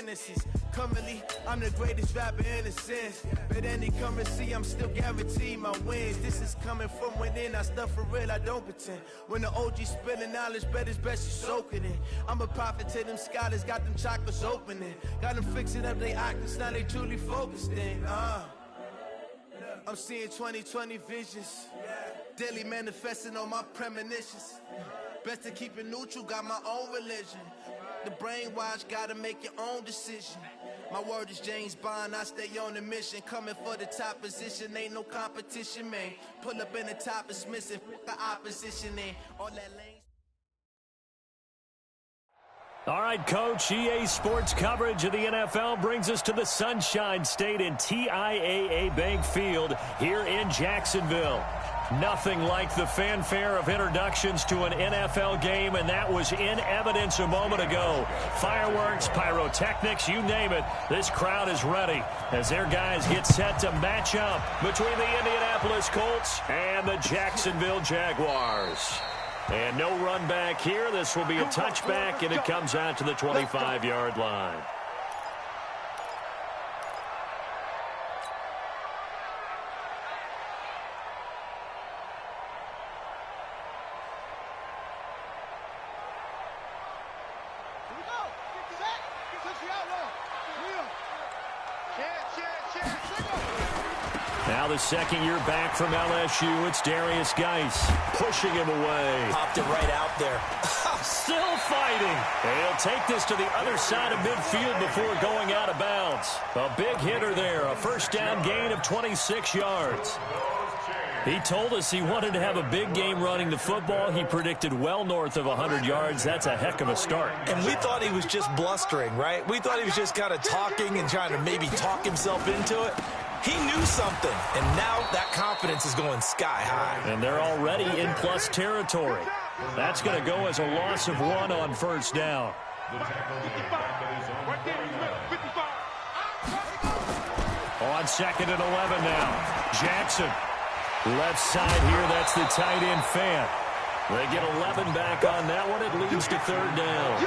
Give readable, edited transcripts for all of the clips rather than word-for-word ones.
innocence. Currently, I'm the greatest rapper in a sense. But any currency, I'm still guaranteed my wins. This is coming from within. I stuff for real, I don't pretend. When the OG spilling knowledge, bet it's best you soak it in. I'm a prophet to them scholars, got them chakras opening. Got them fixing up they octaves, now they truly focused in. I'm seeing 2020 visions. Daily manifesting on my premonitions. Best to keep it neutral, got my own religion. The brainwash, gotta make your own decision. My word is James Bond, I stay on the mission. Coming for the top position, ain't no competition, man. Pull up in the top, it's missing, the opposition in. All that lane. All right, Coach, EA Sports coverage of the NFL brings us to the Sunshine State in TIAA Bank Field here in Jacksonville. Nothing like the fanfare of introductions to an NFL game, and that was in evidence a moment ago. Fireworks, pyrotechnics, you name it. This crowd is ready as their guys get set to match up between the Indianapolis Colts and the Jacksonville Jaguars. And no run back here. This will be a touchback, and it comes out to the 25-yard line. Now the second year back from LSU, it's Darius Geis pushing him away. Popped it right out there. Still fighting. He'll take this to the other side of midfield before going out of bounds. A big hitter there, a first down gain of 26 yards. He told us he wanted to have a big game running the football. He predicted well north of 100 yards. That's a heck of a start. And we thought he was just blustering, right? We thought he was just kind of talking and trying to maybe talk himself into it. He knew something, and now that confidence is going sky high. And they're already in plus territory. That's going to go as a loss of 1 on first down. On second and 11 now. Jackson. Left side here, that's the tight end Fan. They get 11 back on that one. It leads to third down.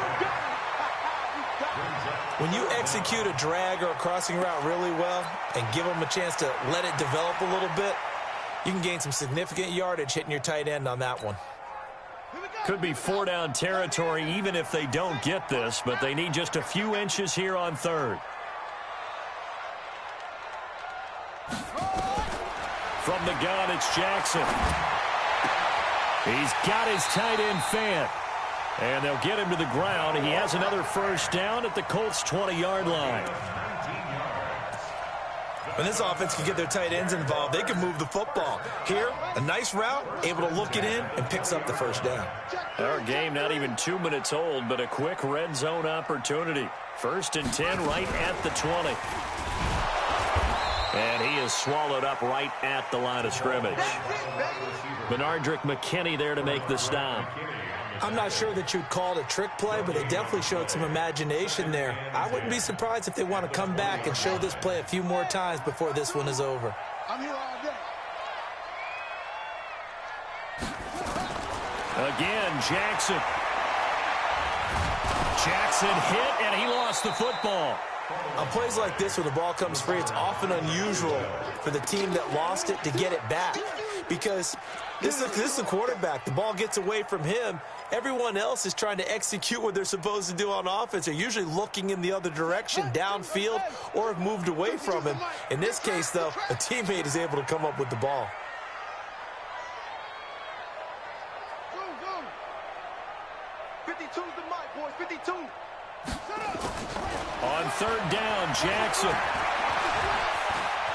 When you execute a drag or a crossing route really well and give them a chance to let it develop a little bit, you can gain some significant yardage hitting your tight end on that one. Could be 4-down territory even if they don't get this, but they need just a few inches here on third. From the gun, it's Jackson. He's got his tight end Fan. And they'll get him to the ground. He has another first down at the Colts' 20-yard line. When this offense can get their tight ends involved, they can move the football. Here, a nice route, able to look it in, and picks up the first down. Our game not even 2 minutes old, but a quick red zone opportunity. First and 10 right at the 20. And he is swallowed up right at the line of scrimmage. Benardrick McKinney there to make the stop. I'm not sure that you'd call it a trick play, but it definitely showed some imagination there. I wouldn't be surprised if they want to come back and show this play a few more times before this one is over. I'm here all day. Again, Jackson. Jackson hit, and he lost the football. On plays like this where the ball comes free, it's often unusual for the team that lost it to get it back. Because this is a quarterback. The ball gets away from him. Everyone else is trying to execute what they're supposed to do on offense. They're usually looking in the other direction, downfield, or have moved away from him. In this case, though, a teammate is able to come up with the ball. On third down, Jackson.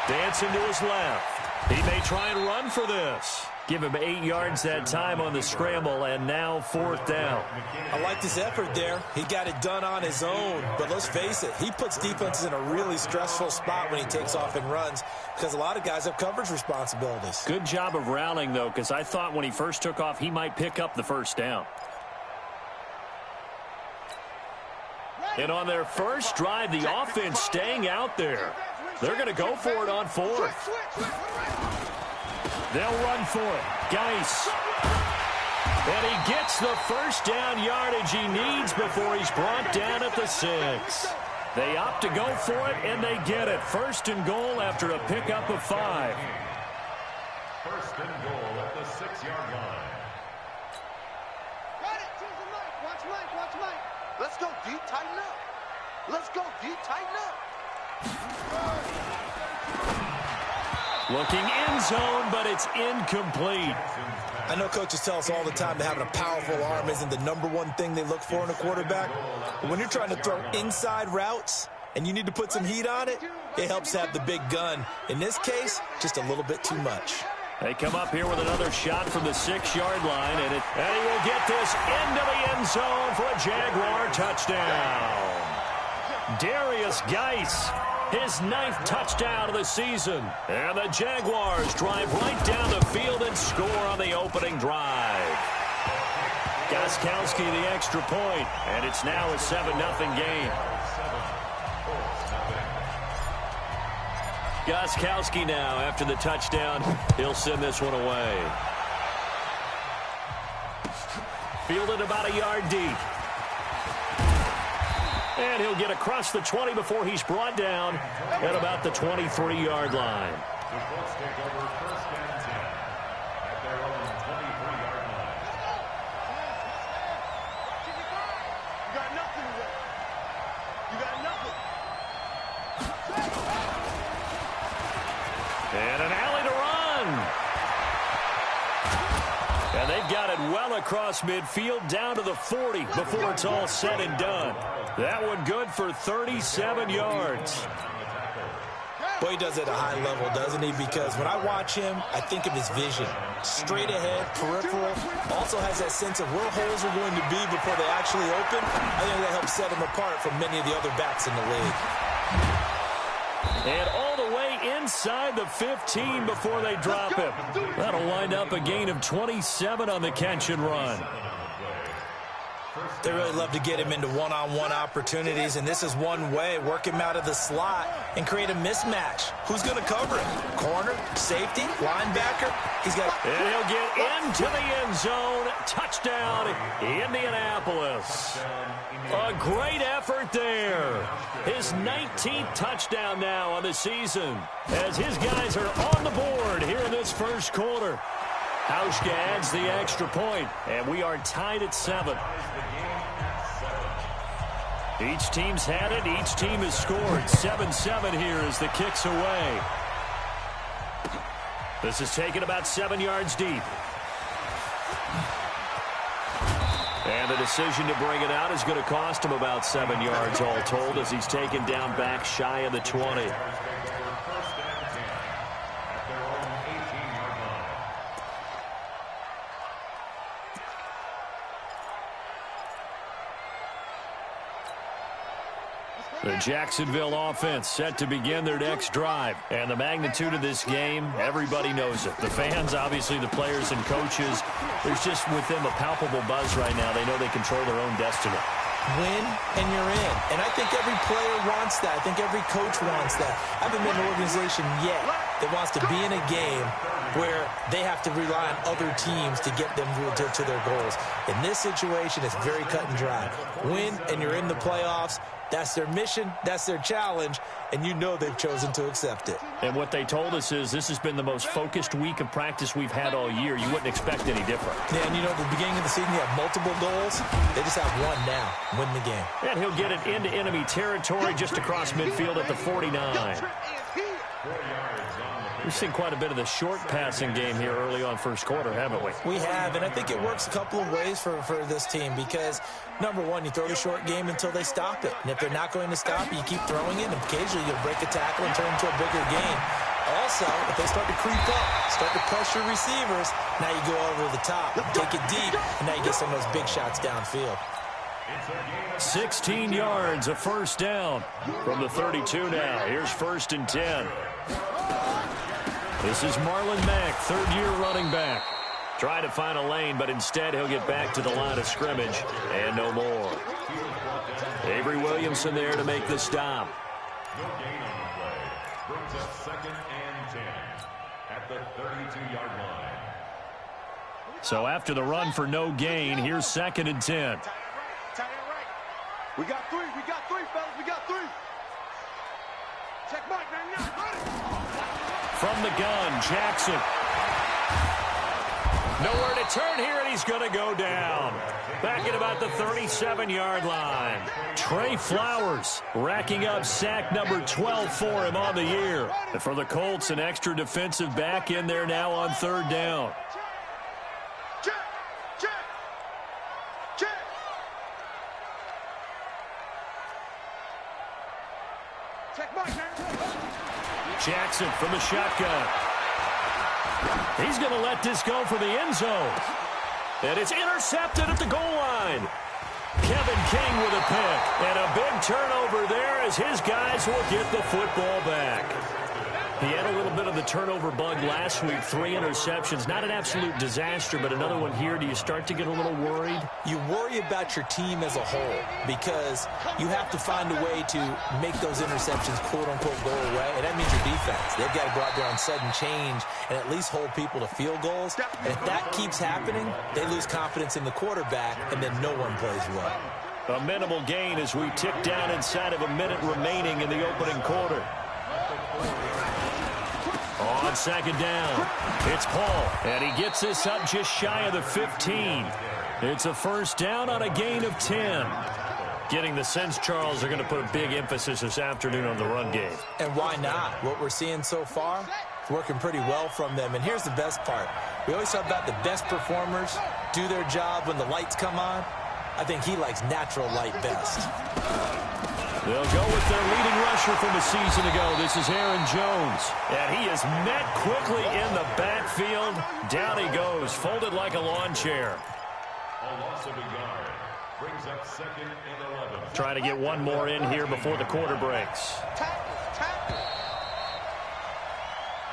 Dancing to his left. He may try and run for this. Give him 8 yards that time on the scramble, and now fourth down. I like this effort there. He got it done on his own. But let's face it, he puts defenses in a really stressful spot when he takes off and runs because a lot of guys have coverage responsibilities. Good job of rallying, though, because I thought when he first took off, he might pick up the first down. And on their first drive, the offense staying out there. They're going to go for it on fourth. They'll run for it. Geis. And he gets the first down yardage he needs before he's brought down at the 6. They opt to go for it, and they get it. First and goal after a pickup of 5. First and goal at the 6-yard line. Got it. Choose the Mike. Watch Mike. Watch Mike. Let's go deep. Tighten up. Let's go deep. Tighten up. Looking end zone, but it's incomplete. I know coaches tell us all the time that having a powerful arm isn't the number one thing they look for in a quarterback. But when you're trying to throw inside routes and you need to put some heat on it, it helps to have the big gun. In this case, just a little bit too much. They come up here with another shot from the 6-yard line, and he will get this into the end zone for a Jaguar touchdown. Darius Geis, his 9th touchdown of the season. And the Jaguars drive right down the field and score on the opening drive. Gostkowski the extra point, and it's now a 7-0 game. Gostkowski now, after the touchdown, he'll send this one away. Fielded about a yard deep. And he'll get across the 20 before he's brought down at about the 23-yard line. The Colts take over first and 10 at their own 23-yard line. You got nothing today. You got nothing. And an alley to run. And they've got it well across midfield down to the 40 before it's all said and done. That one good for 37 yards. Boy, he does it at a high level, doesn't he? Because when I watch him, I think of his vision. Straight ahead, peripheral. Also has that sense of where holes are going to be before they actually open. I think that helps set him apart from many of the other backs in the league. And all the way inside the 15 before they drop him. That'll wind up a gain of 27 on the catch and run. They really love to get him into one-on-one opportunities, and this is one way. Work him out of the slot and create a mismatch. Who's going to cover him? Corner, safety, linebacker? He's got. And he'll get into the end zone. Touchdown, Indianapolis. A great effort there. His 19th touchdown now on the season as his guys are on the board here in this first quarter. Hauschka adds the extra point, and we are tied at 7. Each team's had it. Each team has scored. 7-7 here as the kick's away. This is taken about 7 yards deep. And the decision to bring it out is going to cost him about 7 yards all told as he's taken down back shy of the 20. The Jacksonville offense set to begin their next drive. And the magnitude of this game, everybody knows it. The fans, obviously the players and coaches, there's just with them a palpable buzz right now. They know they control their own destiny. Win and you're in. And I think every player wants that. I think every coach wants that. I haven't been in an organization yet that wants to be in a game where they have to rely on other teams to get them to their goals. In this situation, it's very cut and dry. Win and you're in the playoffs. That's their mission, that's their challenge, and you know they've chosen to accept it. And what they told us is this has been the most focused week of practice we've had all year. You wouldn't expect any different. Yeah, and you know, at the beginning of the season, you have multiple goals. They just have one now, win the game. And he'll get it into enemy territory just across midfield at the 49. We've seen quite a bit of the short passing game here early on first quarter, haven't we? We have, and I think it works a couple of ways for this team because, number one, you throw the short game until they stop it. And if they're not going to stop it, you keep throwing it, and occasionally you'll break a tackle and turn into a bigger game. Also, if they start to creep up, start to pressure receivers, now you go over the top, take it deep, and now you get some of those big shots downfield. 16 yards, a first down from the 32 now. Here's 1st and 10. This is Marlon Mack, third-year running back. Trying to find a lane, but instead he'll get back to the line of scrimmage and no more. Avery Williamson there to make the stop. No gain on the play. Brings up 2nd and 10 at the 32-yard line. So after the run for no gain, here's 2nd and 10. We got three, fellas, we got three. Check Mike, man, From the gun, Jackson. Nowhere to turn here, and he's going to go down. Back at about the 37-yard line. Trey Flowers racking up sack number 12 for him on the year. And for the Colts, an extra defensive back in there now on third down. Jackson from the shotgun. He's going to let this go for the end zone. And it's intercepted at the goal line. Kevin King with a pick. And a big turnover there as his guys will get the football back. He had a little bit of the turnover bug last week. 3 interceptions. Not an absolute disaster, but another one here. Do you start to get a little worried? You worry about your team as a whole because you have to find a way to make those interceptions, quote-unquote, go away. And that means your defense. They've got to go out there on sudden change and at least hold people to field goals. And if that keeps happening, they lose confidence in the quarterback, and then no one plays well. A minimal gain as we tick down inside of a minute remaining in the opening quarter. On second down, it's Paul, and he gets this up just shy of the 15. It's a first down on a gain of 10. Getting the sense, Charles, are going to put a big emphasis this afternoon on the run game. And why not? What we're seeing so far, it's working pretty well from them. And here's the best part. We always talk about the best performers do their job when the lights come on. I think he likes natural light best. They'll go with their leading rusher from a season ago. This is Aaron Jones. And he is met quickly in the backfield. Down he goes, folded like a lawn chair. A loss of a yard brings up 2nd and 11. Trying to get one more in here before the quarter breaks.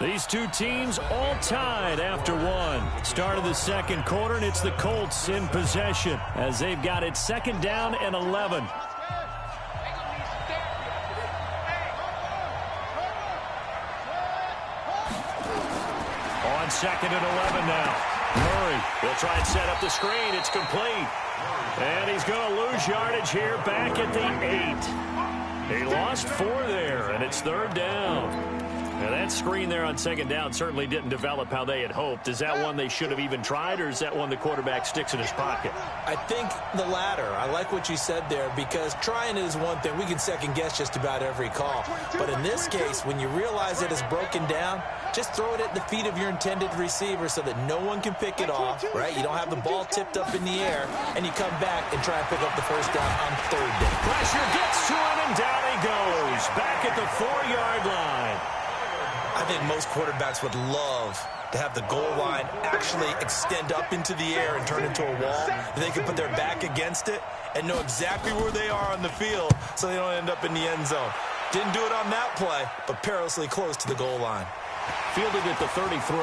These two teams all tied after one. Start of the second quarter, and it's the Colts in possession as they've got it 2nd down and 11. On 2nd and 11 now. Murray will try and set up the screen. It's complete. And he's going to lose yardage here back at the 8. He lost 4 there, and it's 3rd down. Now that screen there on 2nd down certainly didn't develop how they had hoped. Is that one they should have even tried, or is that one the quarterback sticks in his pocket? I think the latter. I like what you said there because trying it is one thing. We can second guess just about every call. But in this case, when you realize it is broken down, just throw it at the feet of your intended receiver so that no one can pick it off, right? You don't have the ball tipped up in the air, and you come back and try and pick up the first down on 3rd down. Pressure gets to him, and down he goes. Back at the 4-yard line. I think most quarterbacks would love to have the goal line actually extend up into the air and turn into a wall. They can put their back against it and know exactly where they are on the field so they don't end up in the end zone. Didn't do it on that play, but perilously close to the goal line. Fielded at the 33.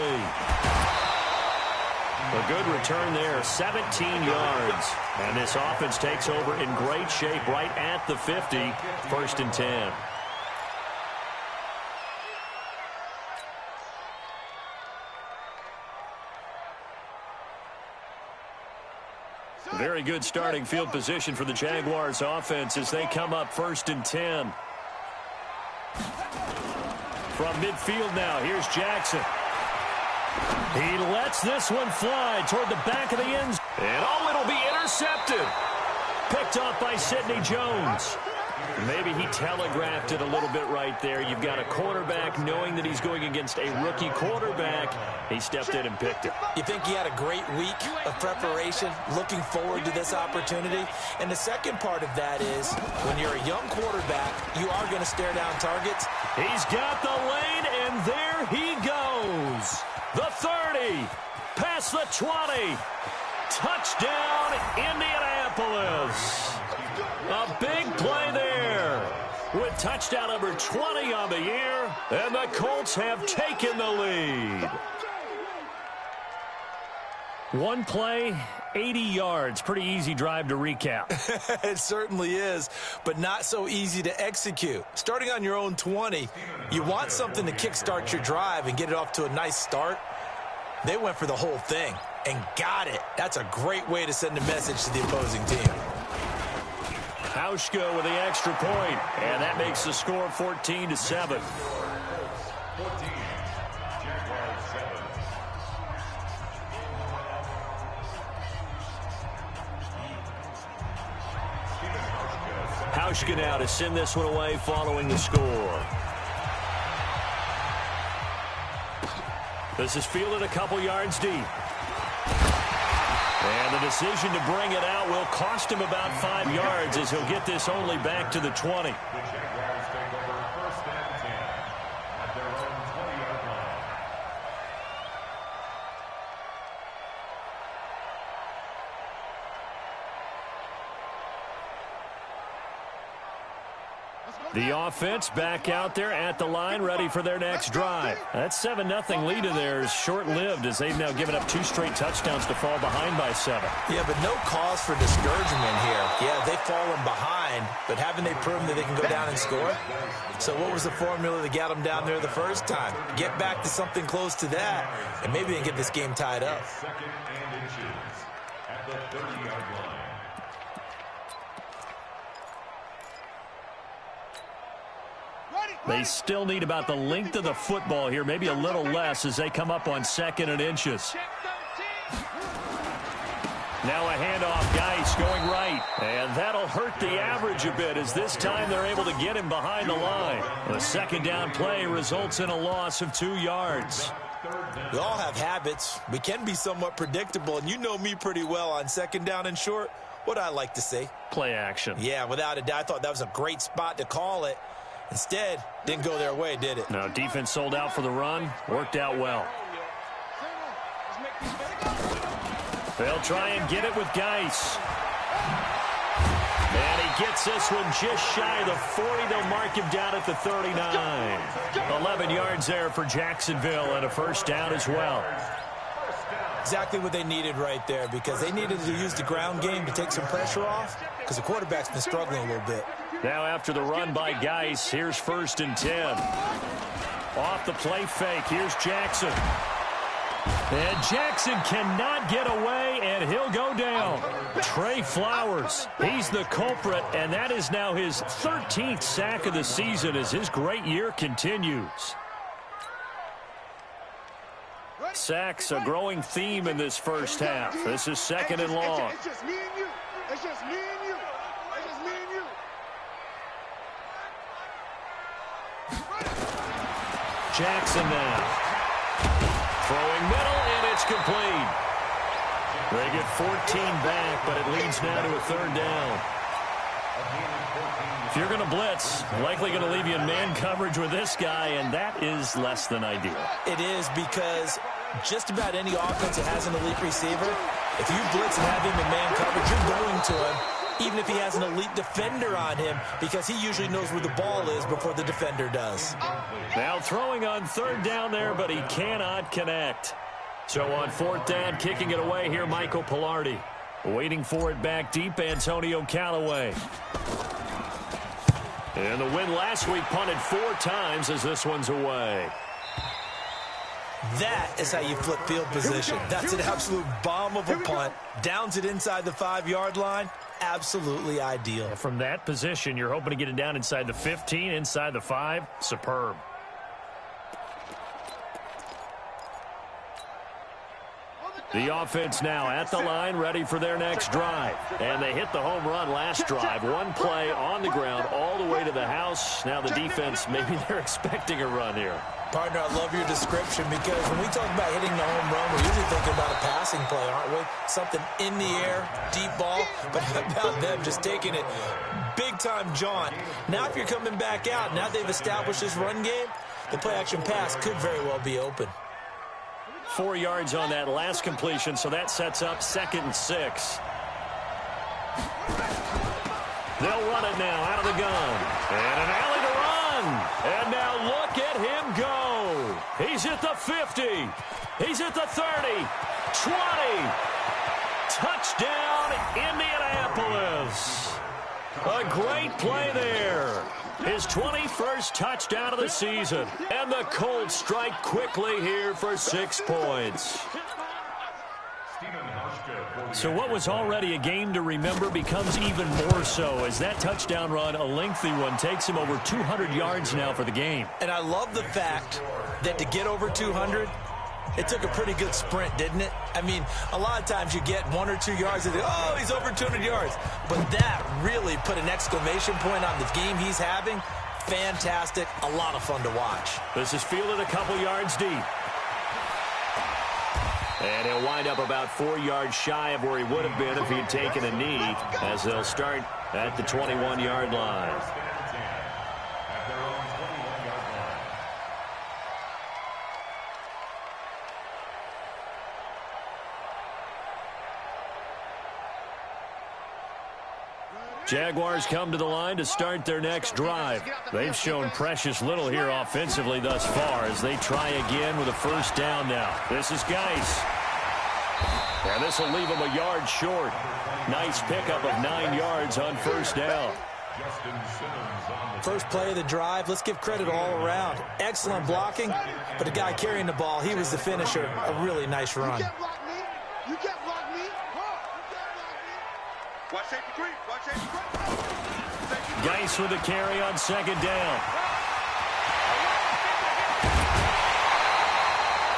A good return there, 17 yards. And this offense takes over in great shape right at the 50, 1st and 10. Very good starting field position for the Jaguars offense as they come up 1st and 10. From midfield now, here's Jackson. He lets this one fly toward the back of the end zone. And oh, it'll be intercepted. Picked off by Sidney Jones. Maybe he telegraphed it a little bit right there. You've got a quarterback knowing that he's going against a rookie quarterback. He stepped in and picked it. You think he had a great week of preparation, looking forward to this opportunity? And the second part of that is when you're a young quarterback, you are going to stare down targets. He's got the lane, and there he goes. The 30, past the 20. Touchdown, Indianapolis. A big play there with touchdown number 20 on the year, and the Colts have taken the lead. One play, 80 yards. Pretty easy drive to recap. It certainly is, but not so easy to execute. Starting on your own 20, you want something to kickstart your drive and get it off to a nice start. They went for the whole thing and got it. That's a great way to send a message to the opposing team. Hauschka with the extra point, and that makes the score 14-7. 14, Jaguars 7. Hauschka now to send this one away following the score. This is fielded a couple yards deep. And the decision to bring it out will cost him about 5 yards as he'll get this only back to the 20. The Jaguars take over 1st and 10 at their own 20-yard line. The offense back out there at the line, ready for their next drive. That 7-0 lead of theirs is short-lived as they've now given up 2 straight touchdowns to fall behind by 7. Yeah, but no cause for discouragement here. Yeah, they've fallen behind, but haven't they proven that they can go down and score? So what was the formula that got them down there the first time? Get back to something close to that, and maybe they can get this game tied up. 2nd and inches at the 30-yard line. They still need about the length of the football here, maybe a little less as they come up on 2nd and inches. Now a handoff, Geis going right. And that'll hurt the average a bit as this time they're able to get him behind the line. The 2nd down play results in a loss of 2 yards. We all have habits. We can be somewhat predictable, and you know me pretty well on 2nd down and short. What I like to say? Play action. Yeah, without a doubt. I thought that was a great spot to call it. Instead, didn't go their way, did it? No, defense sold out for the run. Worked out well. They'll try and get it with Geis. And he gets this one just shy of the 40. They'll mark him down at the 39. 11 yards there for Jacksonville and a 1st down as well. Exactly what they needed right there because they needed to use the ground game to take some pressure off because the quarterback's been struggling a little bit. Now after the run by Geis, here's 1st and 10. Off the play fake, here's Jackson. And Jackson cannot get away, and he'll go down. Trey Flowers, he's the culprit, and that is now his 13th sack of the season as his great year continues. Sacks, a growing theme in this first half. This is 2nd and long. It's just me and you. It's just me and you. It's just me and you. Jackson now. Throwing middle, and it's complete. They get 14 back, but it leads now to a 3rd down. If you're going to blitz, likely going to leave you in man coverage with this guy, and that is less than ideal. It is because just about any offense that has an elite receiver, if you blitz and have him in man coverage, you're going to him, even if he has an elite defender on him, because he usually knows where the ball is before the defender does. Now throwing on 3rd down there, but he cannot connect. So on 4th down, kicking it away here, Michael Pilardi. Waiting for it back deep, Antonio Callaway. And the win last week punted 4 times as this one's away. That is how you flip field position. That's an absolute bomb of a punt. Downs it inside the 5-yard line. Absolutely ideal. From that position, you're hoping to get it down inside the 15, inside the 5. Superb. The offense now at the line, ready for their next drive. And they hit the home run last drive. One play on the ground all the way to the house. Now the defense, maybe they're expecting a run here. Partner, I love your description because when we talk about hitting the home run, we're usually thinking about a passing play, aren't we? Something in the air, deep ball, but how about them just taking it big-time jaunt. Now if you're coming back out, now they've established this run game, the play-action pass could very well be open. 4 yards on that last completion, so that sets up 2nd and 6. They'll run it now out of the gun. And an alley to run. And now look at him go. He's at the 50. He's at the 30. 20. Touchdown, Indianapolis. A great play there. His 21st touchdown of the season. And the Colts strike quickly here for 6 points. Stephen Hauschka for So what was already a game to remember becomes even more so as that touchdown run, a lengthy one, takes him over 200 yards now for the game. And I love the fact that to get over 200, it took a pretty good sprint, didn't it? I mean, a lot of times you get 1 or 2 yards and oh, he's over 200 yards. But that really put an exclamation point on the game he's having. Fantastic. A lot of fun to watch. This is fielded a couple yards deep. And he'll wind up about 4 yards shy of where he would have been if he had taken a knee, as they'll start at the 21-yard line. Jaguars come to the line to start their next drive. They've shown precious little here offensively thus far as they try again with a first down now. This is Geis. And this will leave him a yard short. Nice pickup of 9 yards on first down. First play of the drive, let's give credit all around. Excellent blocking, but the guy carrying the ball, he was the finisher. A really nice run. You can't block me. Watch safety three. Watch safety three. Geis with a carry on second down.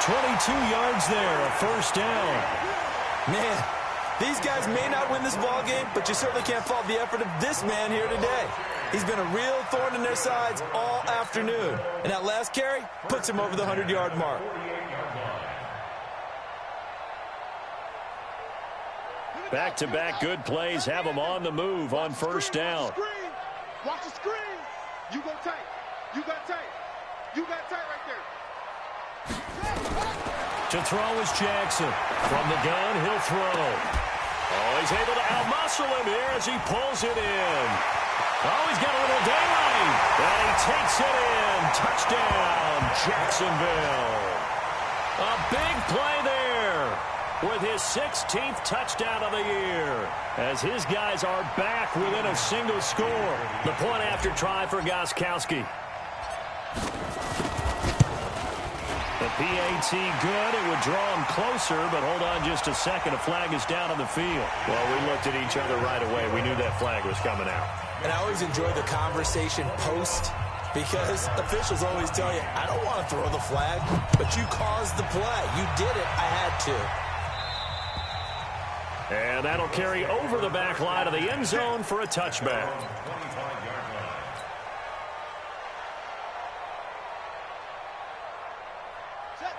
22 yards there, a first down. Man, these guys may not win this ball game, but you certainly can't fault the effort of this man here today. He's been a real thorn in their sides all afternoon. And that last carry puts him over the 100-yard mark. Back-to-back good plays have him on the move on first down. Watch the screen. You go tight. You got tight. You got tight right there. To throw is Jackson. From the gun, he'll throw. Oh, he's able to outmuscle him here as he pulls it in. Oh, he's got a little daylight. And he takes it in. Touchdown, Jacksonville. A big play there with his 16th touchdown of the year as his guys are back within a single score. The point after try for Gostkowski. The PAT good. It would draw him closer, but hold on just a second. A flag is down on the field. Well, we looked at each other right away. We knew that flag was coming out. And I always enjoy the conversation post because officials always tell you, I don't want to throw the flag, but you caused the play. You did it. I had to. And that'll carry over the back line of the end zone for a touchback.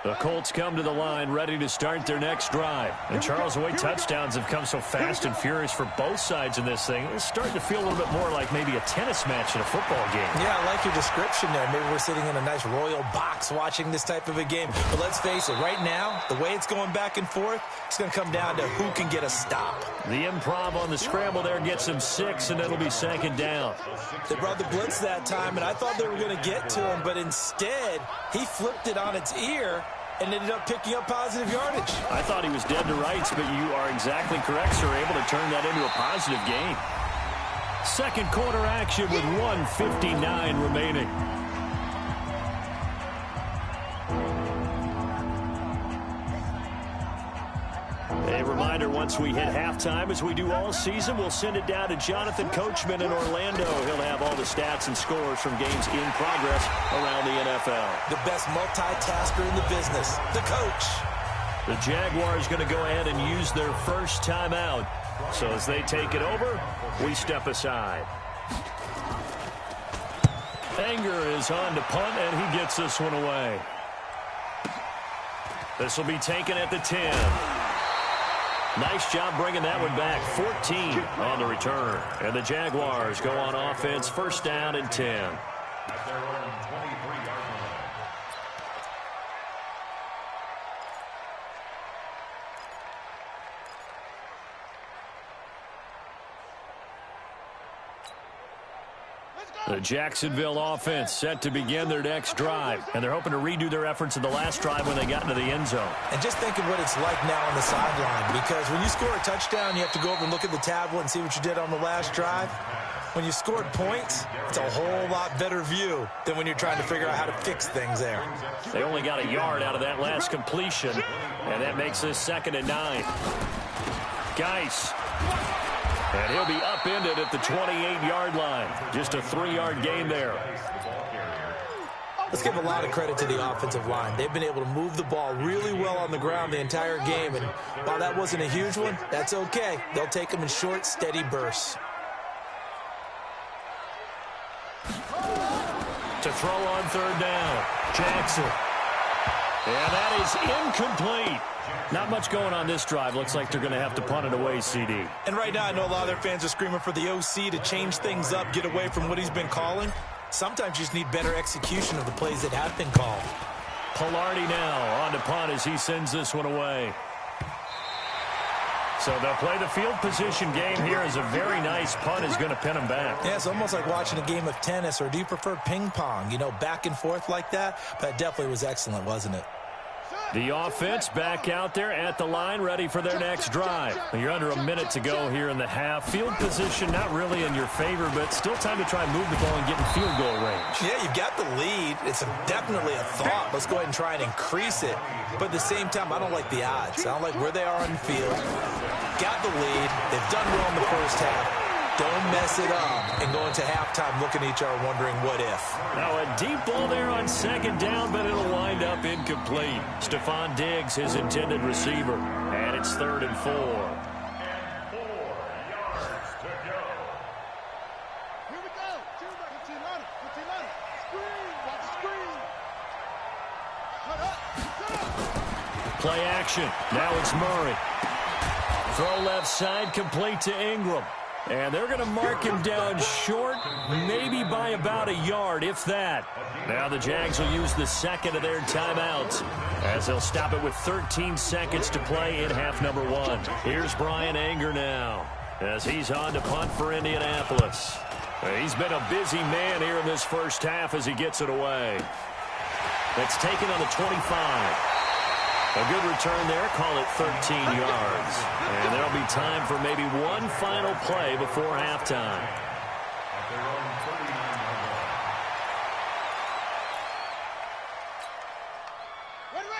The Colts come to the line ready to start their next drive. And Charles, the way touchdowns have come so fast and furious for both sides in this thing, it's starting to feel a little bit more like maybe a tennis match in a football game. Yeah, I like your description there. Maybe we're sitting in a nice royal box watching this type of a game. But let's face it, right now, the way it's going back and forth, it's going to come down to who can get a stop. The improv on the scramble there gets him 6, and it'll be second down. They brought the blitz that time, and I thought they were going to get to him, but instead, he flipped it on its ear and ended up picking up positive yardage. I thought he was dead to rights, but you are exactly correct, sir. Able to turn that into a positive gain. Second quarter action with 1:59 remaining. A reminder, once we hit halftime, as we do all season, we'll send it down to Jonathan Coachman in Orlando. He'll have all the stats and scores from games in progress around the NFL. The best multitasker in the business, the coach. The Jaguars going to go ahead and use their first timeout. So as they take it over, we step aside. Anger is on to punt, and he gets this one away. This will be taken at the 10. Nice job bringing that one back. 14 on the return. And the Jaguars go on offense, first down and 10. At their own 23-yard line. The Jacksonville offense set to begin their next drive. And they're hoping to redo their efforts in the last drive when they got into the end zone. And just think of what it's like now on the sideline, because when you score a touchdown, you have to go over and look at the tablet and see what you did on the last drive. When you scored points, it's a whole lot better view than when you're trying to figure out how to fix things there. They only got a yard out of that last completion, and that makes this 2nd and 9. Geis. And he'll be upended at the 28-yard line. Just a 3-yard gain there. Let's give a lot of credit to the offensive line. They've been able to move the ball really well on the ground the entire game. And while that wasn't a huge one, that's okay. They'll take them in short, steady bursts. To throw on third down, Jackson. And that is incomplete. Not much going on this drive. Looks like they're going to have to punt it away, CD. And right now, I know a lot of their fans are screaming for the OC to change things up, get away from what he's been calling. Sometimes you just need better execution of the plays that have been called. Pilardi now on to punt as he sends this one away. So they'll play the field position game here as a very nice punt is going to pin them back. Yeah, it's almost like watching a game of tennis, or do you prefer ping pong? You know, back and forth like that? But it definitely was excellent, wasn't it? The offense back out there at the line, ready for their next drive. You're under a minute to go here in the half. Field position not really in your favor, but still time to try and move the ball and get in field goal range. Yeah, you've got the lead. It's definitely a thought. Let's go ahead and try and increase it. But at the same time, I don't like the odds. I don't like where they are on the field. Got the lead. They've done well in the first half. Don't mess it up and go into halftime looking at each other wondering what if. Now a deep ball there on second down, but it'll wind up incomplete. Stephon Diggs, his intended receiver. And it's 3rd and 4. And 4 yards to go. Here we go. Screen. Watch the screen. Shut up. Play action. Now it's Murray. Throw left side, complete to Ingram. And they're going to mark him down short, maybe by about a yard, if that. Now the Jags will use the second of their timeouts as they'll stop it with 13 seconds to play in half number 1. Here's Brian Anger now as he's on to punt for Indianapolis. He's been a busy man here in this first half as he gets it away. That's taken on the 25. A good return there, call it 13 yards. And there'll be time for maybe one final play before halftime.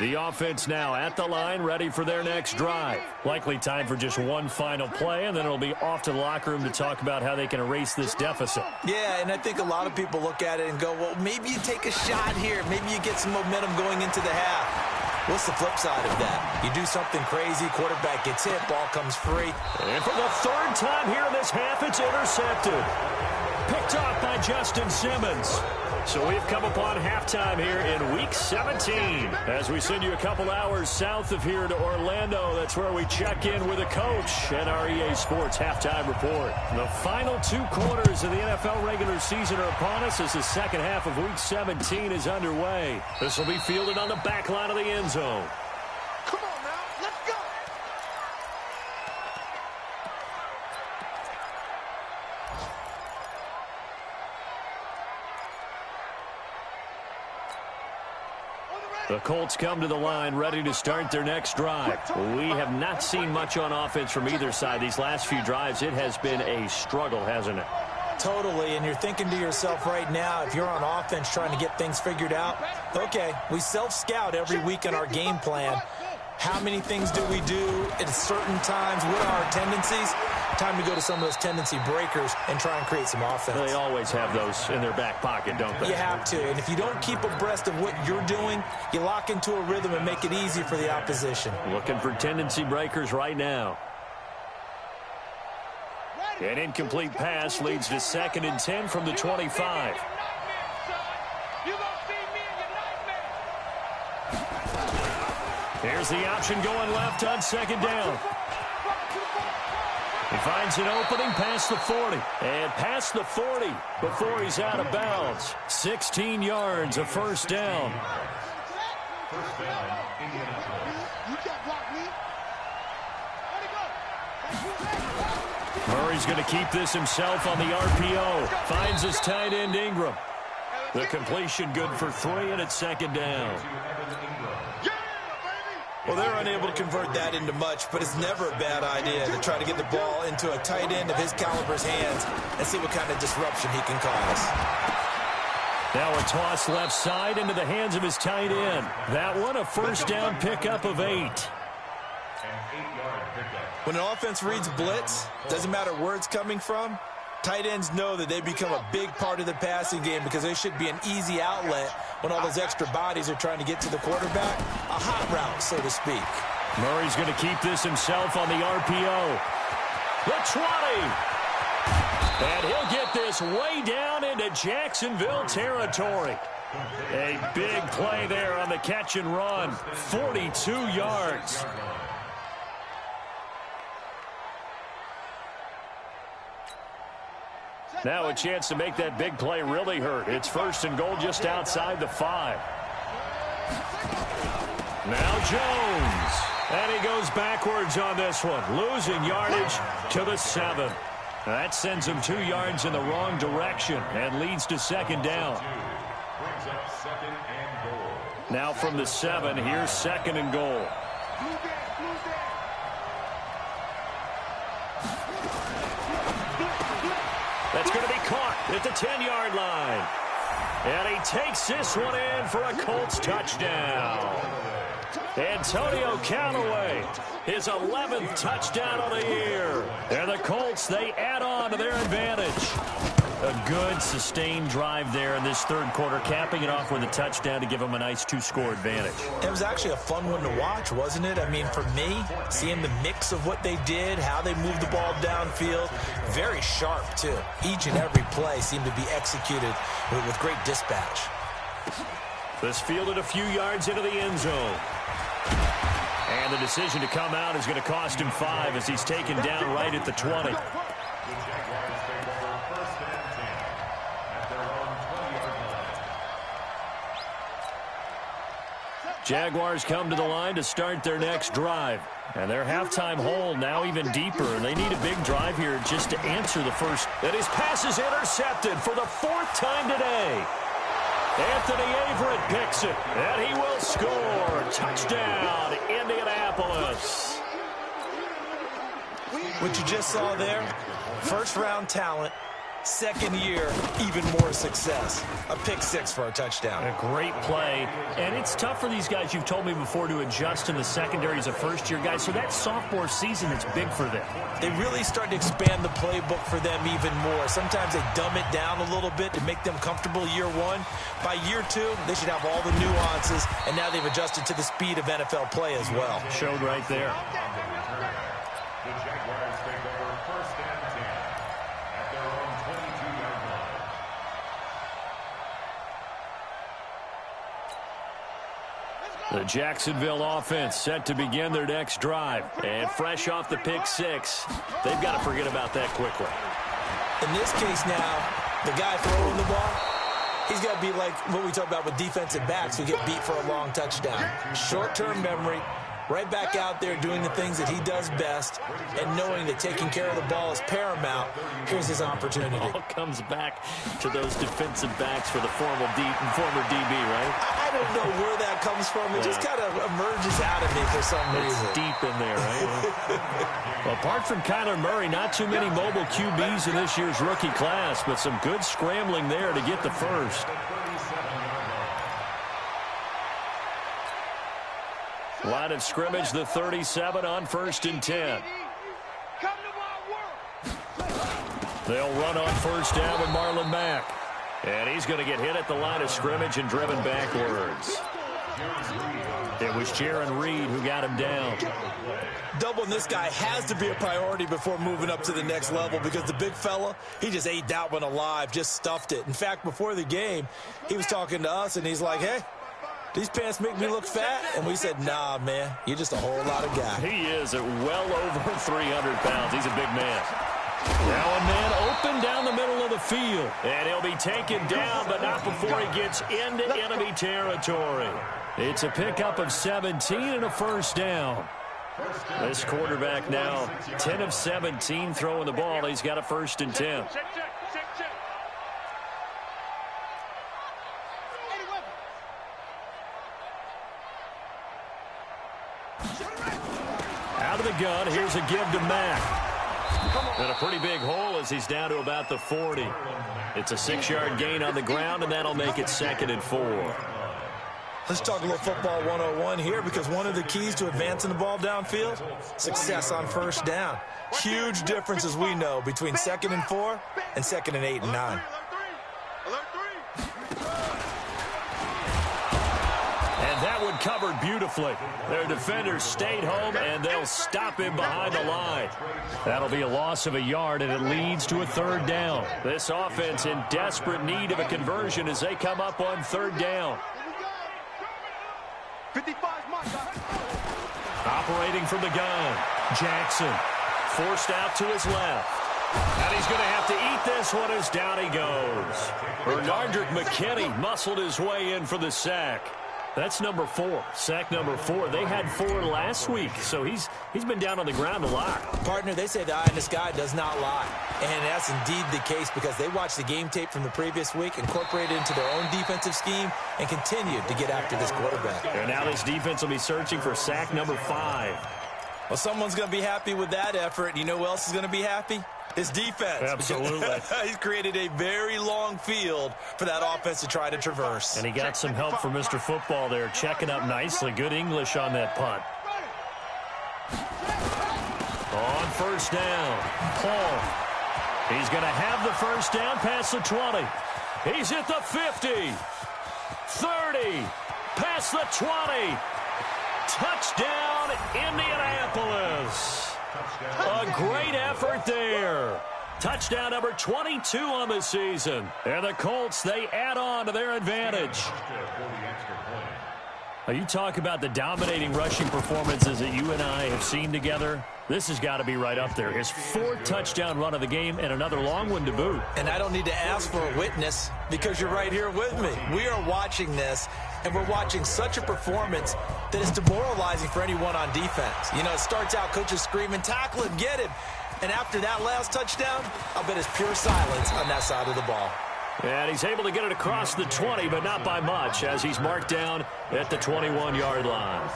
The offense now at the line, ready for their next drive. Likely time for just one final play, and then it'll be off to the locker room to talk about how they can erase this deficit. Yeah, and I think a lot of people look at it and go, well, maybe you take a shot here. Maybe you get some momentum going into the half. What's the flip side of that? You do something crazy, quarterback gets hit, ball comes free. And for the 3rd time here in this half, it's intercepted. Picked off by Justin Simmons. So we've come upon halftime here in Week 17. As we send you a couple hours south of here to Orlando, that's where we check in with a coach and our EA Sports halftime report. The final 2 quarters of the NFL regular season are upon us as the second half of Week 17 is underway. This will be fielded on the back line of the end zone. Come on now, let's go. The Colts come to the line ready to start their next drive. We have not seen much on offense from either side. These last few drives, it has been a struggle, hasn't it? Totally, and you're thinking to yourself right now, if you're on offense trying to get things figured out, okay, we self-scout every week in our game plan. How many things do we do at certain times? What are our tendencies? Time to go to some of those tendency breakers and try and create some offense. They always have those in their back pocket, don't they? You have to, and if you don't keep abreast of what you're doing, you lock into a rhythm and make it easy for the opposition. Looking for tendency breakers right now. An incomplete pass leads to 2nd and 10 from the 25. Here's the option going left on 2nd down. He finds an opening past the 40. And past the 40 before he's out of bounds. 16 yards, a 1st down. First down, Indianapolis. You can't block me. Murray's going to keep this himself on the RPO. Finds his tight end, Ingram. The completion good for 3, and it's 2nd down. Well, they're unable to convert that into much, but it's never a bad idea to try to get the ball into a tight end of his caliber's hands and see what kind of disruption he can cause. Now a toss left side into the hands of his tight end. That one a 1st down pickup of 8. When an offense reads blitz, doesn't matter where it's coming from, tight ends know that they become a big part of the passing game because they should be an easy outlet when all those extra bodies are trying to get to the quarterback. A hot route, so to speak. Murray's going to keep this himself on the RPO. The 20. And he'll get this way down into Jacksonville territory. A big play there on the catch and run. 42 yards. Now a chance to make that big play really hurt. It's 1st and goal just outside the 5. Now Jones. And he goes backwards on this one, losing yardage to the 7. That sends him 2 yards in the wrong direction and leads to 2nd down. Now from the 7, here's 2nd and goal. That's going to be caught at the 10-yard line. And he takes this one in for a Colts touchdown. Antonio Callaway, his 11th touchdown of the year. And the Colts, they add on to their advantage. A good, sustained drive there in this 3rd quarter, capping it off with a touchdown to give them a nice 2-score advantage. It was actually a fun one to watch, wasn't it? I mean, for me, seeing the mix of what they did, how they moved the ball downfield, very sharp, too. Each and every play seemed to be executed with great dispatch. This fielded a few yards into the end zone. And the decision to come out is going to cost him 5 as he's taken down right at the 20. Jaguars come to the line to start their next drive. And their halftime hole now even deeper. And they need a big drive here just to answer the first. And his pass is intercepted for the 4th time today. Anthony Averett picks it, and he will score. Touchdown, Indianapolis. What you just saw there, 1st-round talent, 2nd year, even more success. A pick 6 for a touchdown. A great play. And it's tough for these guys, you've told me before, to adjust in the secondary as a first-year guy. So that sophomore season is big for them. They really start to expand the playbook for them even more. Sometimes they dumb it down a little bit to make them comfortable year 1. By year 2, they should have all the nuances, and now they've adjusted to the speed of NFL play as well. Showed right there. The Jaguars take over 1st and 10 at their own 22-yard line. The Jacksonville offense set to begin their next drive. And fresh off the pick 6, they've got to forget about that quickly. In this case now, the guy throwing the ball, he's got to be like what we talk about with defensive backs who get beat for a long touchdown. Short-term memory, right back out there doing the things that he does best, and knowing that taking care of the ball is paramount. Here's his opportunity. It all comes back to those defensive backs for the former DB, right? I don't know where that comes from. It just kind of emerges out of me for some reason. It's deep in there, right? Well, apart from Kyler Murray, not too many mobile QBs in this year's rookie class, but some good scrambling there to get the first. Line of scrimmage, the 37 on 1st and 10. They'll run on 1st down with Marlon Mack. And he's going to get hit at the line of scrimmage and driven backwards. It was Jaron Reed who got him down. Doubling this guy has to be a priority before moving up to the next level because the big fella, he just ate that one alive, just stuffed it. In fact, before the game, he was talking to us, and he's like, hey, these pants make me look fat? And we said, nah, man, you're just a whole lot of guy. He is at well over 300 pounds. He's a big man. Now a man open down the middle of the field. And he'll be taken down, but not before he gets into enemy territory. It's a pickup of 17 and a 1st down. This quarterback now 10 of 17 throwing the ball. He's got a 1st and 10. Out of the gun, here's a give to Mack. And a pretty big hole as he's down to about the 40. It's a 6-yard gain on the ground, and that'll make it 2nd and 4. Let's talk a little football 101 here, because one of the keys to advancing the ball downfield, success on first down. Huge difference, as we know, between 2nd and 4 and 2nd and 8 and 9. And that one covered beautifully. Their defenders stayed home, and they'll stop him behind the line. That'll be a loss of a yard, and it leads to a 3rd down. This offense in desperate need of a conversion as they come up on 3rd down. 55's my guy. Operating from the gun, Jackson forced out to his left. And he's going to have to eat this one as down he goes. Bernardrick McKinney muscled his way in for the sack. That's number 4, sack number 4. They had 4 last week, so he's been down on the ground a lot. Partner, they say the eye in the sky does not lie. And that's indeed the case, because they watched the game tape from the previous week, incorporated it into their own defensive scheme, and continued to get after this quarterback. And now this defense will be searching for sack number 5. Well, someone's going to be happy with that effort. You know who else is going to be happy? His defense. Absolutely. He's created a very long field for that offense to try to traverse. And he got some help from Mr. Football there, checking up nicely. Good English on that punt. On 1st down, Paul. He's going to have the 1st down past the 20. He's at the 50. 30. Past the 20. Touchdown, Indianapolis. A great effort there. Touchdown number 22 on the season. And the Colts, they add on to their advantage. Now, you talk about the dominating rushing performances that you and I have seen together. This has got to be right up there. His 4th touchdown run of the game and another long one to boot. And I don't need to ask for a witness, because you're right here with me. We are watching this, and we're watching such a performance that is demoralizing for anyone on defense. You know, it starts out coaches screaming, tackle him, get him. And after that last touchdown, I'll bet it's pure silence on that side of the ball. And he's able to get it across the 20, but not by much, as he's marked down at the 21-yard line.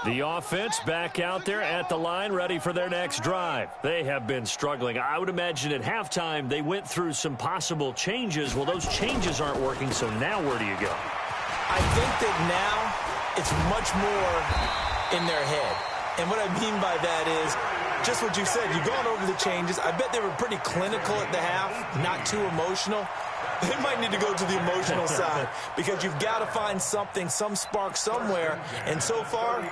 The offense back out there at the line, ready for their next drive. They have been struggling. I would imagine at halftime they went through some possible changes. Well, those changes aren't working, so now where do you go? I think that now it's much more in their head. And what I mean by that is just what you said. You've gone over the changes. I bet they were pretty clinical at the half, not too emotional. They might need to go to the emotional side, because you've got to find something, some spark somewhere. And so far,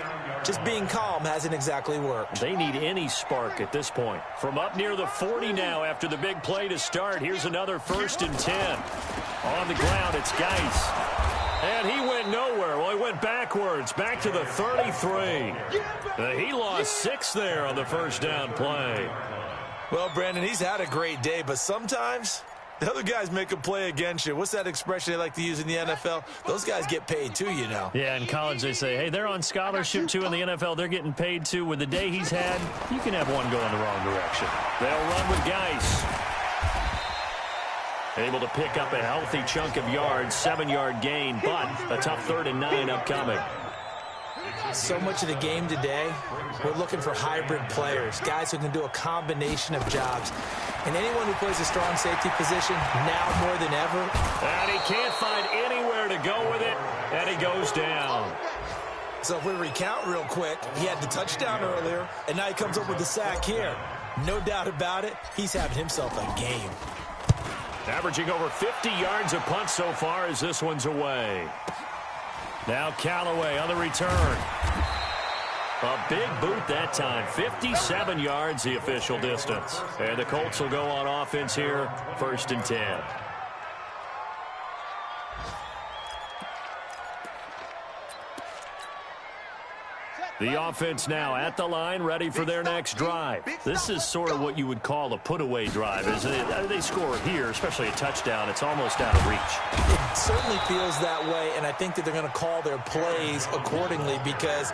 just being calm hasn't exactly worked. They need any spark at this point. From up near the 40 now after the big play to start. Here's another 1st and 10. On the ground, it's Geis. And he went nowhere. Well, he went backwards, back to the 33. He lost 6 there on the 1st down play. Well, Brandon, he's had a great day, but sometimes the other guys make a play against you. What's that expression they like to use in the NFL? Those guys get paid too, you know. Yeah, in college they say, hey, they're on scholarship too. In the NFL, they're getting paid too. With the day he's had, you can have one going the wrong direction. They'll run with Geis. Able to pick up a healthy chunk of yards, 7-yard gain, but a tough 3rd and 9 upcoming. So much of the game today, we're looking for hybrid players, guys who can do a combination of jobs. And anyone who plays a strong safety position, now more than ever. And he can't find anywhere to go with it, and he goes down. So if we recount real quick, he had the touchdown earlier, and now he comes up with the sack here. No doubt about it, he's having himself a game. Averaging over 50 yards a punt so far as this one's away. Now Callaway on the return. A big boot that time. 57 yards the official distance. And the Colts will go on offense here, 1st and 10. The offense now at the line, ready for their next drive. This is sort of what you would call a put-away drive, isn't it? They score here, especially a touchdown. It's almost out of reach. It certainly feels that way, and I think that they're going to call their plays accordingly, because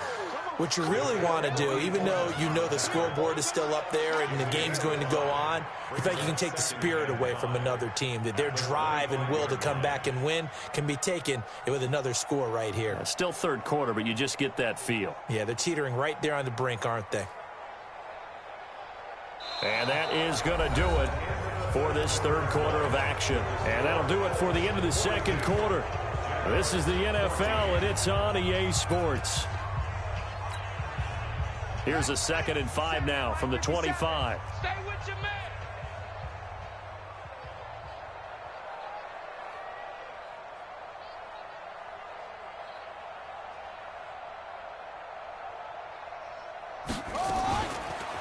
what you really want to do, even though you know the scoreboard is still up there and the game's going to go on, in fact, you can take the spirit away from another team, that their drive and will to come back and win can be taken with another score right here. Still third quarter, but you just get that feel. Yeah, they're teetering right there on the brink, aren't they? And that is going to do it for this third quarter of action. And that'll do it for the end of the second quarter. This is the NFL, and it's on EA Sports. Here's a 2nd and 5 now from the 25. Stay with your man.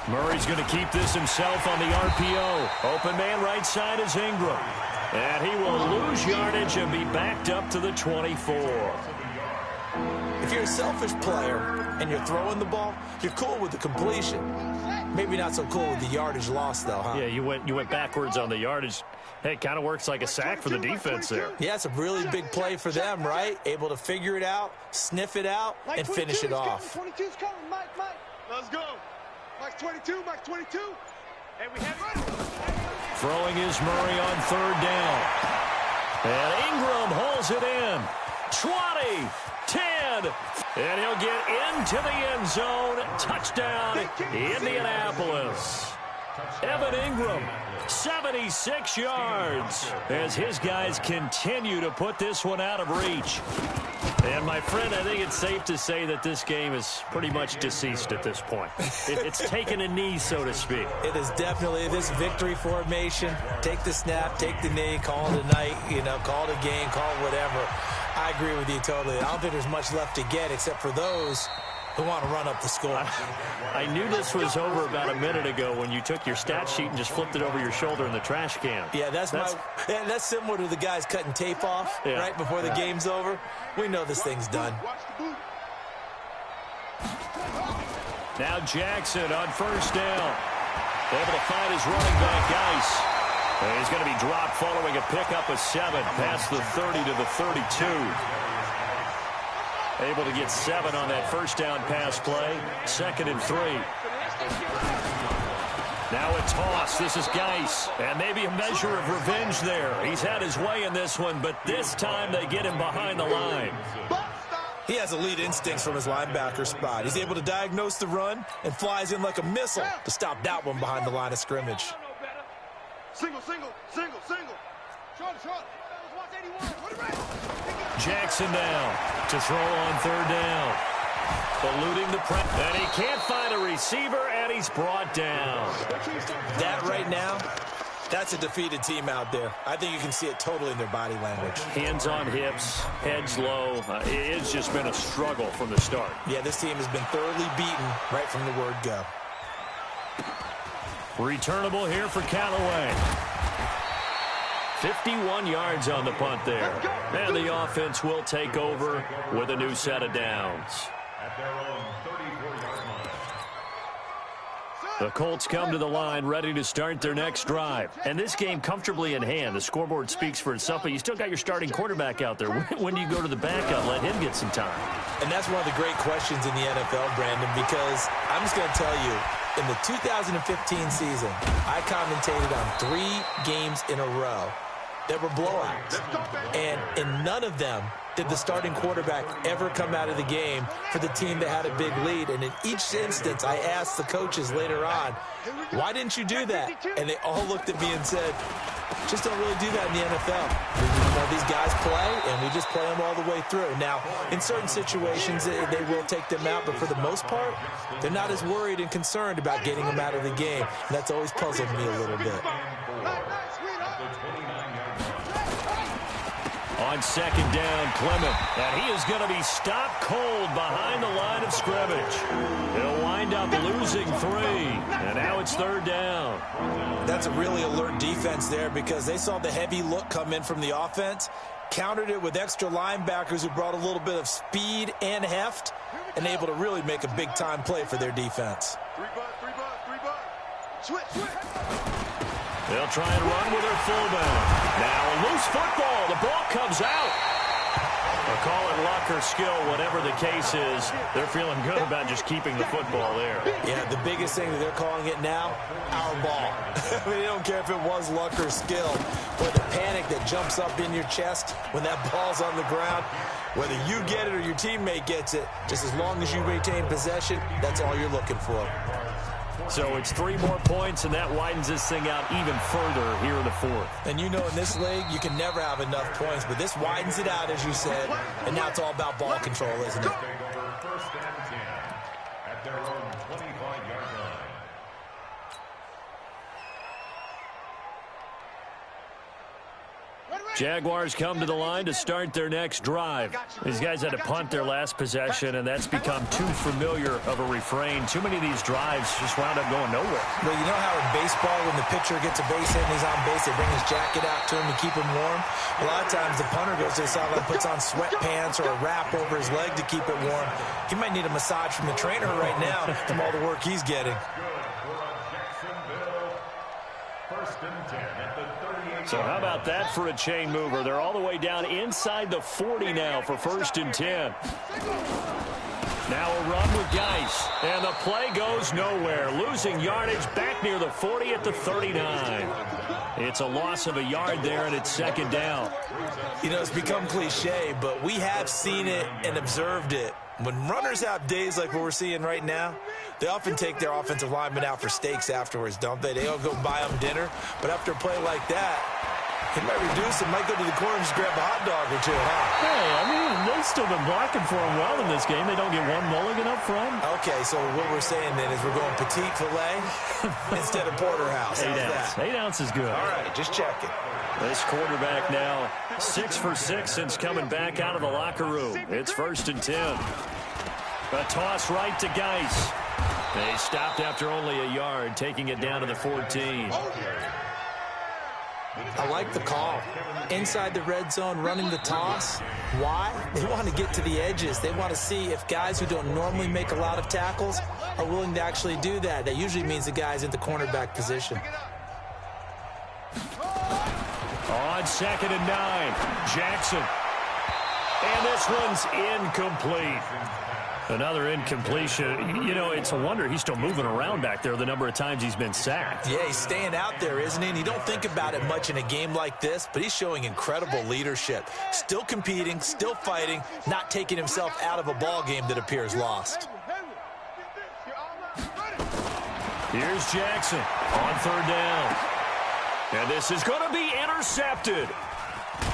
Murray's going to keep this himself on the RPO. Open man right side is Ingram. And he will lose yardage and be backed up to the 24. If you're a selfish player and you're throwing the ball, you're cool with the completion. Maybe not so cool with the yardage loss, though, huh? Yeah, you went backwards on the yardage. Hey, it kind of works like a sack for the defense there. Yeah, it's a really big play for them, right? Able to figure it out, sniff it out, and finish it off. 22's coming, Mike. Let's go. Mike's 22, Mike's 22. Hey, we have it. Throwing is Murray on 3rd down. And Ingram holds it in. 20, 10, and he'll get into the end zone. Touchdown, Indianapolis. Evan Ingram, 76 yards, as his guys continue to put this one out of reach. And, my friend, I think it's safe to say that this game is pretty much deceased at this point. It's taken a knee, so to speak. It is definitely this victory formation. Take the snap, take the knee, call it a night, call it a game, call it whatever. I agree with you totally. I don't think there's much left to get except for those who want to run up the score. I knew this was over about a minute ago when you took your stat sheet and just flipped it over your shoulder in the trash can. Yeah, that's similar to the guys cutting tape off right before the game's over. We know this thing's done. Now Jackson on 1st down. Able to find his running back, Ice. And he's going to be dropped following a pickup of 7 past the 30 to the 32. Able to get 7 on that 1st down pass play. 2nd and 3. Now a toss. This is Geis. And maybe a measure of revenge there. He's had his way in this one, but this time they get him behind the line. He has elite instincts from his linebacker spot. He's able to diagnose the run and flies in like a missile to stop that one behind the line of scrimmage. Single. Short. Jackson down to throw on 3rd down. Eluding the press. And he can't find a receiver, and he's brought down. That right now, that's a defeated team out there. I think you can see it totally in their body language. Hands on hips, heads low. It's just been a struggle from the start. Yeah, this team has been thoroughly beaten right from the word go. Returnable here for Callaway. 51 yards on the punt there. And the offense will take over with a new set of downs. At their own 34-yard line. The Colts come to the line ready to start their next drive. And this game comfortably in hand. The scoreboard speaks for itself, but you still got your starting quarterback out there. When do you go to the backup, let him get some time? And that's one of the great questions in the NFL, Brandon, because I'm just going to tell you, in the 2015 season, I commentated on 3 games in a row that were blowouts. And in none of them did the starting quarterback ever come out of the game for the team that had a big lead. And in each instance, I asked the coaches later on, why didn't you do that? And they all looked at me and said, just don't really do that in the NFL. You know, these guys play, and we just play them all the way through. Now, in certain situations, they will take them out, but for the most part, they're not as worried and concerned about getting them out of the game. And that's always puzzled me a little bit. On 2nd down, Clement. And he is going to be stopped cold behind the line of scrimmage. He'll wind up losing 3. And now it's 3rd down. That's a really alert defense there because they saw the heavy look come in from the offense, countered it with extra linebackers who brought a little bit of speed and heft, and able to really make a big-time play for their defense. 3 butt. Switch. They'll try and run with their fullback. Now a loose football. The ball comes out. Or call it luck or skill, whatever the case is, they're feeling good about just keeping the football there. Yeah, the biggest thing that they're calling it now, our ball. I mean, they don't care if it was luck or skill, or the panic that jumps up in your chest when that ball's on the ground. Whether you get it or your teammate gets it, just as long as you retain possession, that's all you're looking for. So it's 3 more points, and that widens this thing out even further here in the fourth. And you know in this league, you can never have enough points, but this widens it out, as you said, and now it's all about ball control, isn't it? First and 10 at their own 25-yard line. Jaguars come to the line to start their next drive. These guys had to punt their last possession, and that's become too familiar of a refrain. Too many of these drives just wound up going nowhere. Well, you know how in baseball, when the pitcher gets a base hit and he's on base, they bring his jacket out to him to keep him warm? A lot of times the punter goes to the sideline, puts on sweatpants or a wrap over his leg to keep it warm. He might need a massage from the trainer right now from all the work he's getting. First and 10 at the 38. So how about that for a chain mover? They're all the way down inside the 40 now for first and 10. Now a run with Geis, and the play goes nowhere. Losing yardage back near the 40 at the 39. It's a loss of a yard there, and it's second down. You know, it's become cliche, but we have seen it and observed it. When runners have days like what we're seeing right now, they often take their offensive linemen out for steaks afterwards, don't they? They all go buy them dinner. But after a play like that, he might reduce it, might go to the corner and just grab a hot dog or two, huh? Hey, I mean, they've still been blocking for him well in this game. They don't get one mulligan up front. Okay, so what we're saying then is we're going petite filet instead of porterhouse. 8 ounce. 8 ounce is good. All right, just checking. This quarterback now 6 for 6 since coming back out of the locker room. It's first and 10. A toss right to Geis. They stopped after only a yard, taking it down to the 14. I like the call. Inside the red zone, running the toss. Why? They want to get to the edges. They want to see if guys who don't normally make a lot of tackles are willing to actually do that. That usually means the guy's in the cornerback position. On 2nd and 9, Jackson. And this one's incomplete. Another incompletion. You know, it's a wonder he's still moving around back there the number of times he's been sacked. Yeah, he's staying out there, isn't he? And you don't think about it much in a game like this, but he's showing incredible leadership. Still competing, still fighting, not taking himself out of a ball game that appears lost. Here's Jackson on 3rd down. And this is going to be intercepted.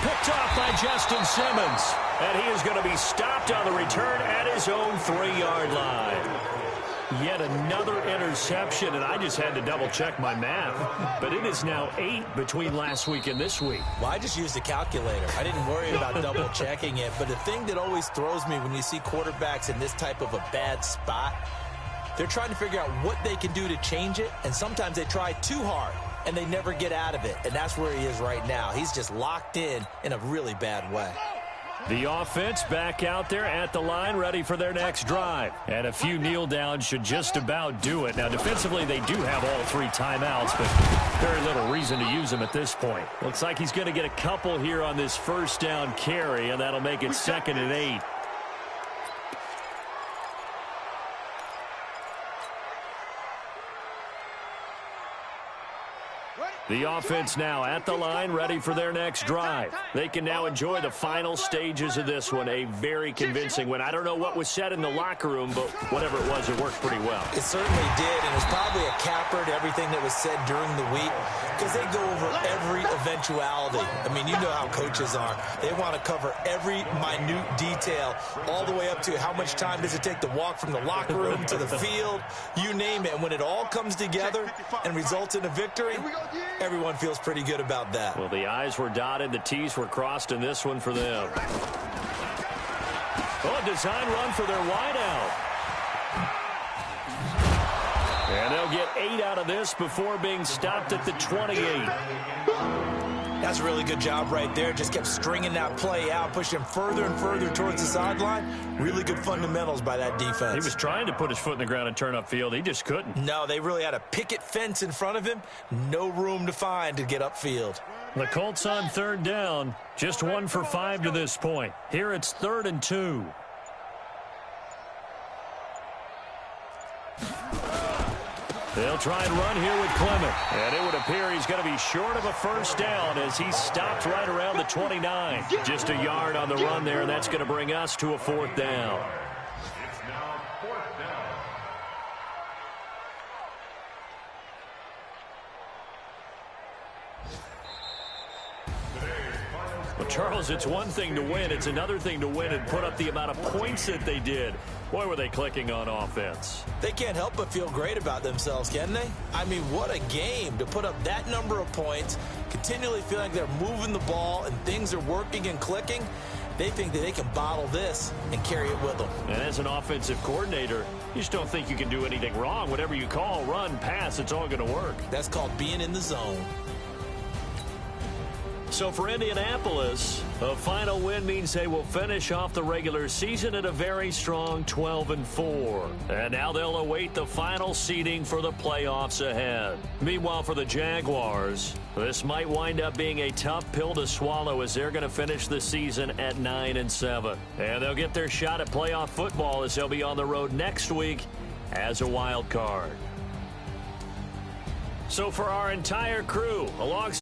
Picked off by Justin Simmons. And he is going to be stopped on the return at his own 3-yard line. Yet another interception, and I just had to double-check my math. But it is now 8 between last week and this week. Well, I just used a calculator. I didn't worry about double-checking it. But the thing that always throws me when you see quarterbacks in this type of a bad spot, they're trying to figure out what they can do to change it, and sometimes they try too hard, and they never get out of it. And that's where he is right now. He's just locked in a really bad way. The offense back out there at the line, ready for their next drive. And a few kneel downs should just about do it. Now, defensively, they do have all 3 timeouts, but very little reason to use them at this point. Looks like he's going to get a couple here on this first down carry, and that'll make it 2nd and 8. The offense now at the line, ready for their next drive. They can now enjoy the final stages of this one. A very convincing win. I don't know what was said in the locker room, but whatever it was, it worked pretty well. It certainly did, and it was probably a capper to everything that was said during the week because they go over every eventuality. I mean, you know how coaches are. They want to cover every minute detail all the way up to how much time does it take to walk from the locker room to the field, you name it. And when it all comes together and results in a victory, everyone feels pretty good about that. Well, the I's were dotted, the T's were crossed in this one for them. Oh, a design run for their wideout. And they'll get 8 out of this before being stopped at the 28. That's a really good job right there. Just kept stringing that play out, pushing him further and further towards the sideline. Really good fundamentals by that defense. He was trying to put his foot in the ground and turn upfield. He just couldn't. No, they really had a picket fence in front of him. No room to find to get upfield. The Colts on 3rd down. Just 1 for 5 to this point. Here it's 3rd and 2. They'll try and run here with Clement. And it would appear he's going to be short of a first down as he stopped right around the 29. Just a yard on the run there, and that's going to bring us to a 4th down. It's now 4th down. Well, Charles, it's one thing to win. It's another thing to win and put up the amount of points that they did. Boy, were they clicking on offense. They can't help but feel great about themselves, can they? I mean, what a game to put up that number of points, continually feel like they're moving the ball and things are working and clicking. They think that they can bottle this and carry it with them. And as an offensive coordinator, you just don't think you can do anything wrong. Whatever you call, run, pass, it's all going to work. That's called being in the zone. So for Indianapolis, a final win means they will finish off the regular season at a very strong 12-4. And now they'll await the final seeding for the playoffs ahead. Meanwhile, for the Jaguars, this might wind up being a tough pill to swallow as they're going to finish the season at 9-7. And they'll get their shot at playoff football as they'll be on the road next week as a wild card. So for our entire crew, alongside